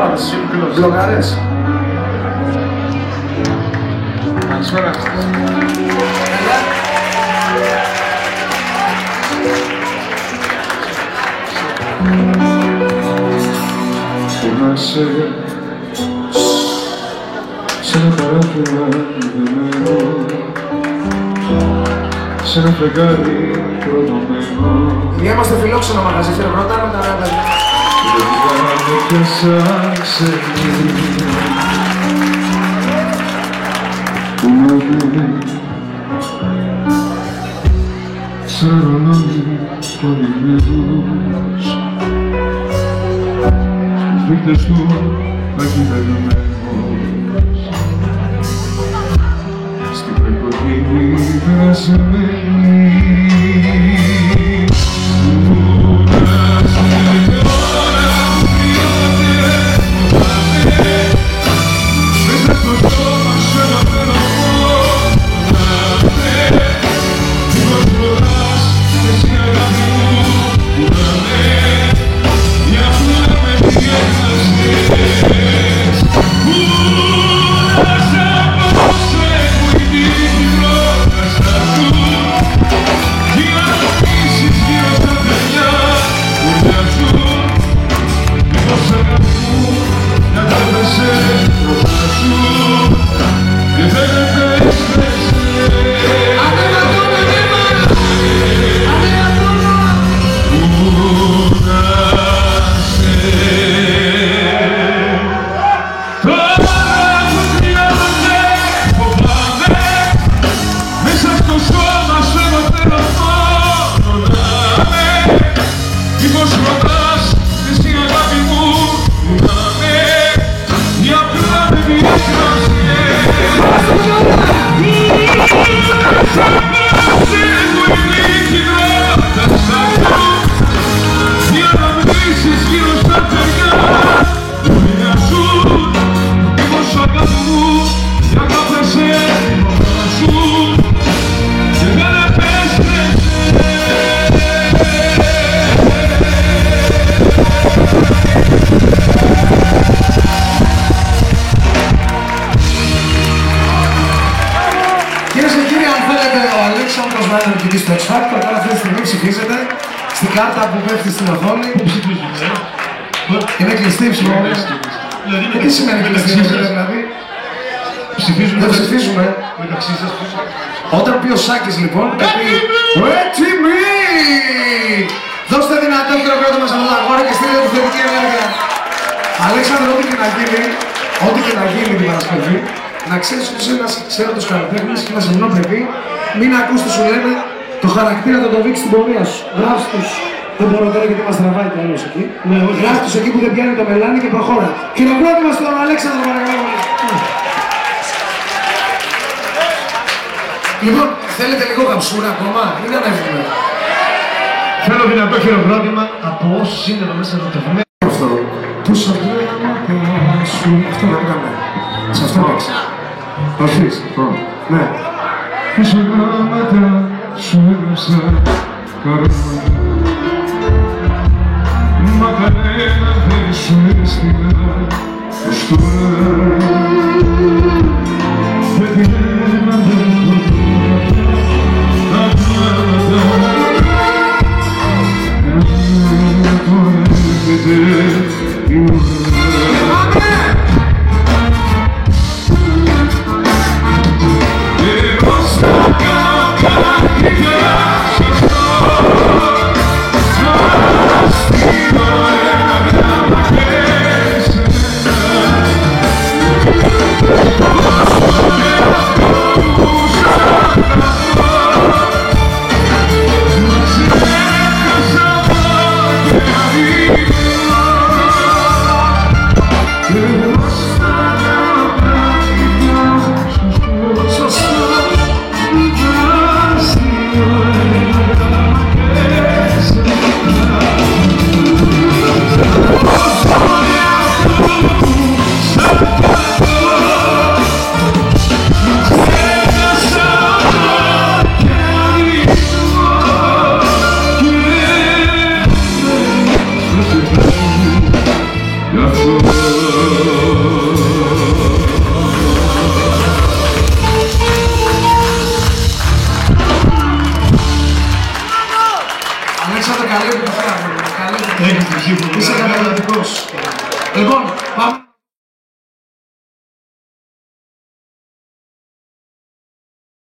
Πάντως, βλογαρές. Καλησπέρα. Θυμάσαι σε ένα παράθυρο δεμένο, σε ένα φεγγάρι προδομένο. Είμαστε φιλόξενο μαγαζί, θέλω πρώτα να τα ράβετε. Δεν πιάσα ξένη που να βγει σαν ρολόνι πολυμένος, δείκτες του ακυβερνημένος, στην πρεκοδίνη περασμένη. Στο X Factor, τώρα αυτή τη στιγμή ψηφίζετε στην κάρτα που πέφτει στην οθόνη. Είναι κλειστή η ψηφοφορία. Τι σημαίνει κλειστή η ψηφοφορία δηλαδή? Δεν ψηφίζουμε. Όταν πει ο Σάκης λοιπόν, θα πει έτοιμοι! Δώστε δυνατό χειροκρότημα σε αυτό το αγόρι και στείλτε του θετική ενέργεια. Αλέξανδρο, ό,τι και να γίνει την Παρασκευή, να ξέρεις ότι είσαι ένας ξέροντος καλλιτέχνης και ένα σεμνό παιδί, μην ακούς τι σου λένε, το χαρακτήρα θα το δείξεις στην πορεία σου. Γράφεις τους, δεν μπορώ τώρα γιατί μας τραβάει το άλλος εκεί. Γράφεις τους εκεί που δεν πιάνει το μελάνι και προχώρα. Χειροκρότημα στον Αλέξανδρο, παρακαλώ. Λοιπόν, θέλετε λίγο καψούρα ακόμα ή να ανέβουμε? Θέλω δυνατό χειροκρότημα από όσους είναι εδώ μέσα ερωτευμένοι. Αυτό, τους αγγλώματα σου, αυτό να κάνουμε. Σε αυτό έπαιξε. Το αφήσεις, λοιπόν. Ναι. Τους αγγλώματα σου έγραψα καρμανά, μα κανένα δεν σου έστειλα ως τώρα. Γιατί ένα δεν το δω τα πράγματα, ένα το έρχεται η ώρα. Εγώ στα κάνω καρδιά σωστό, να στείλω ένα γράμμα και σε μένα. Αλέξανδρε, καλή επιτυχία. Έχεις την ψήφο. Είσαι καταπληκτικός. Λοιπόν, πάμε.